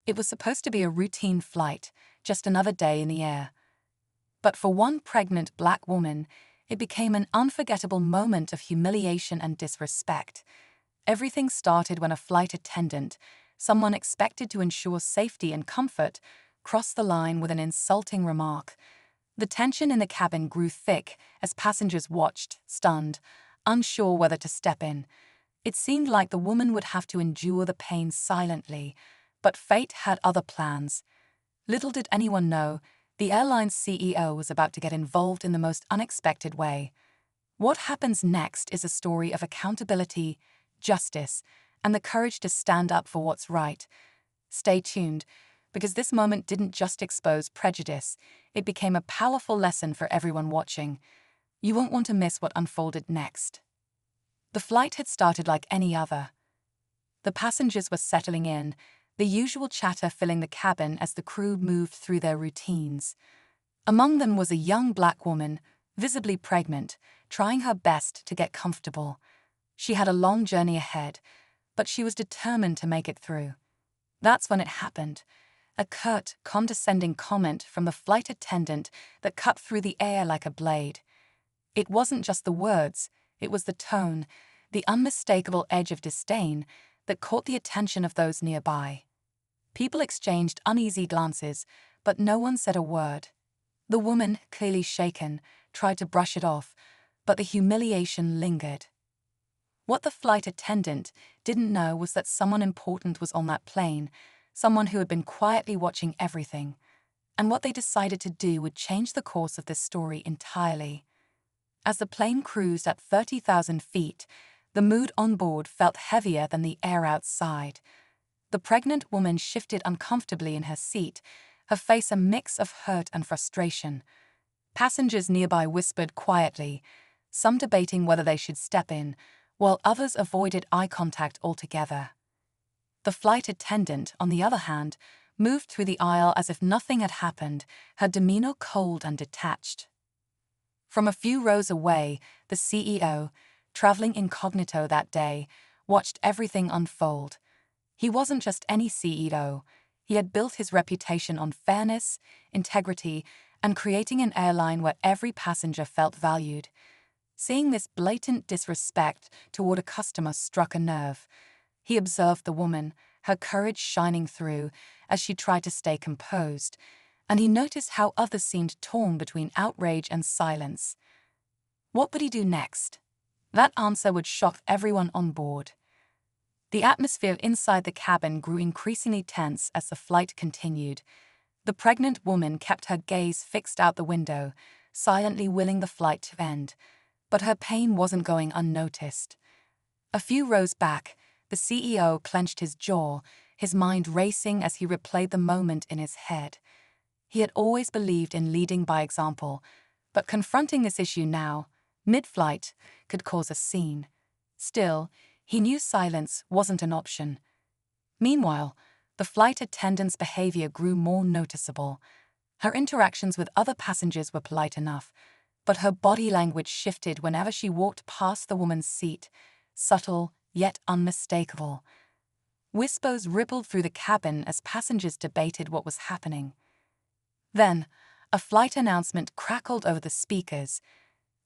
It was supposed to be a routine flight, just another day in the air. But for one pregnant Black woman, it became an unforgettable moment of humiliation and disrespect. Everything started when a flight attendant, someone expected to ensure safety and comfort, crossed the line with an insulting remark. The tension in the cabin grew thick as passengers watched, stunned, unsure whether to step in. It seemed like the woman would have to endure the pain silently, but fate had other plans. Little did anyone know, the airline's CEO was about to get involved in the most unexpected way. What happens next is a story of accountability, justice, and the courage to stand up for what's right. Stay tuned, because this moment didn't just expose prejudice, it became a powerful lesson for everyone watching. You won't want to miss what unfolded next. The flight had started like any other. The passengers were settling in, the usual chatter filling the cabin as the crew moved through their routines. Among them was a young Black woman, visibly pregnant, trying her best to get comfortable. She had a long journey ahead, but she was determined to make it through. That's when it happened. A curt, condescending comment from the flight attendant that cut through the air like a blade. It wasn't just the words, it was the tone, the unmistakable edge of disdain that caught the attention of those nearby. People exchanged uneasy glances, but no one said a word. The woman, clearly shaken, tried to brush it off, but the humiliation lingered. What the flight attendant didn't know was that someone important was on that plane, someone who had been quietly watching everything. And what they decided to do would change the course of this story entirely. As the plane cruised at 30,000 feet, the mood on board felt heavier than the air outside. The pregnant woman shifted uncomfortably in her seat, her face a mix of hurt and frustration. Passengers nearby whispered quietly, some debating whether they should step in, while others avoided eye contact altogether. The flight attendant, on the other hand, moved through the aisle as if nothing had happened, her demeanor cold and detached. From a few rows away, the CEO, traveling incognito that day, watched everything unfold. He wasn't just any CEO. He had built his reputation on fairness, integrity, and creating an airline where every passenger felt valued. Seeing this blatant disrespect toward a customer struck a nerve. He observed the woman, her courage shining through as she tried to stay composed, and he noticed how others seemed torn between outrage and silence. What would he do next? That answer would shock everyone on board. The atmosphere inside the cabin grew increasingly tense as the flight continued. The pregnant woman kept her gaze fixed out the window, silently willing the flight to end. But her pain wasn't going unnoticed. A few rows back, the CEO clenched his jaw, his mind racing as he replayed the moment in his head. He had always believed in leading by example, but confronting this issue now, mid-flight, could cause a scene. Still, he knew silence wasn't an option. Meanwhile, the flight attendant's behavior grew more noticeable. Her interactions with other passengers were polite enough, but her body language shifted whenever she walked past the woman's seat, subtle yet unmistakable. Whispers rippled through the cabin as passengers debated what was happening. Then, a flight announcement crackled over the speakers.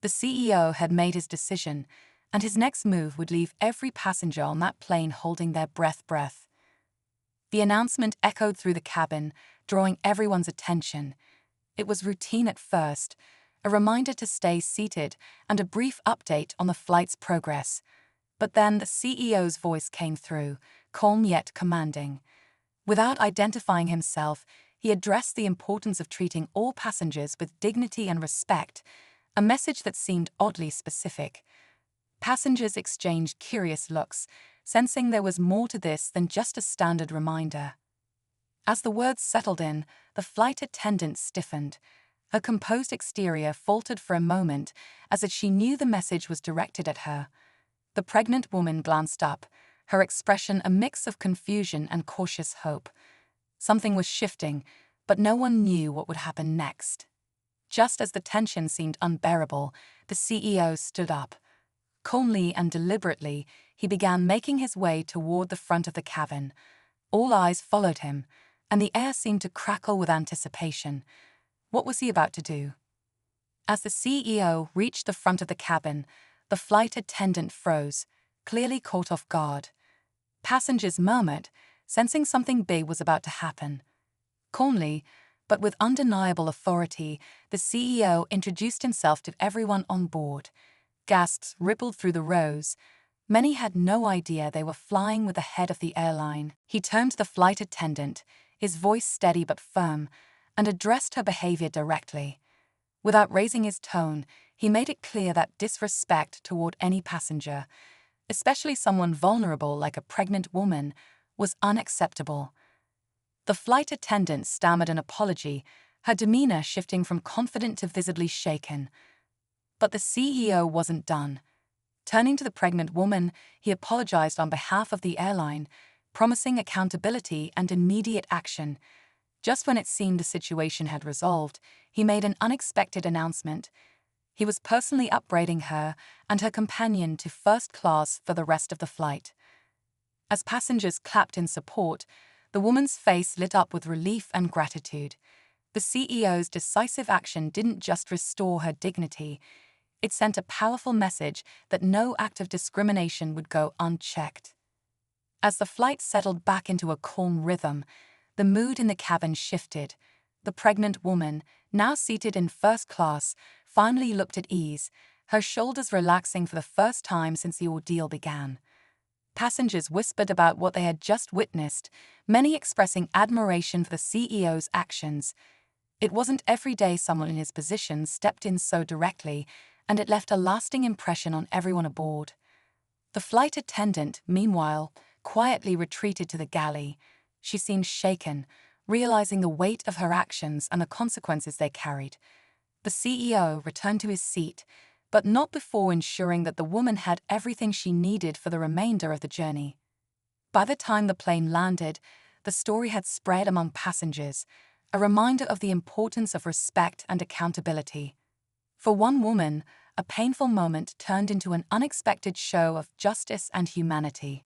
The CEO had made his decision, and his next move would leave every passenger on that plane holding their breath. The announcement echoed through the cabin, drawing everyone's attention. It was routine at first, a reminder to stay seated and a brief update on the flight's progress. But then the CEO's voice came through, calm yet commanding. Without identifying himself, he addressed the importance of treating all passengers with dignity and respect, a message that seemed oddly specific. Passengers exchanged curious looks, sensing there was more to this than just a standard reminder. As the words settled in, the flight attendant stiffened. Her composed exterior faltered for a moment, as if she knew the message was directed at her. The pregnant woman glanced up, her expression a mix of confusion and cautious hope. Something was shifting, but no one knew what would happen next. Just as the tension seemed unbearable, the CEO stood up. Calmly and deliberately, he began making his way toward the front of the cabin. All eyes followed him, and the air seemed to crackle with anticipation. What was he about to do? As the CEO reached the front of the cabin, the flight attendant froze, clearly caught off guard. Passengers murmured, sensing something big was about to happen. Calmly, but with undeniable authority, the CEO introduced himself to everyone on board. Gasps rippled through the rows. Many had no idea they were flying with the head of the airline. He turned to the flight attendant, his voice steady but firm, and addressed her behavior directly. Without raising his tone, he made it clear that disrespect toward any passenger, especially someone vulnerable like a pregnant woman, was unacceptable. The flight attendant stammered an apology, her demeanor shifting from confident to visibly shaken. But the CEO wasn't done. Turning to the pregnant woman, he apologized on behalf of the airline, promising accountability and immediate action. Just when it seemed the situation had resolved, he made an unexpected announcement. He was personally upgrading her and her companion to first class for the rest of the flight. As passengers clapped in support, the woman's face lit up with relief and gratitude. The CEO's decisive action didn't just restore her dignity, it sent a powerful message that no act of discrimination would go unchecked. As the flight settled back into a calm rhythm, the mood in the cabin shifted. The pregnant woman, now seated in first class, finally looked at ease, her shoulders relaxing for the first time since the ordeal began. Passengers whispered about what they had just witnessed, many expressing admiration for the CEO's actions. It wasn't every day someone in his position stepped in so directly, and it left a lasting impression on everyone aboard. The flight attendant, meanwhile, quietly retreated to the galley. She seemed shaken, realizing the weight of her actions and the consequences they carried. The CEO returned to his seat, but not before ensuring that the woman had everything she needed for the remainder of the journey. By the time the plane landed, the story had spread among passengers, a reminder of the importance of respect and accountability. For one woman, a painful moment turned into an unexpected show of justice and humanity.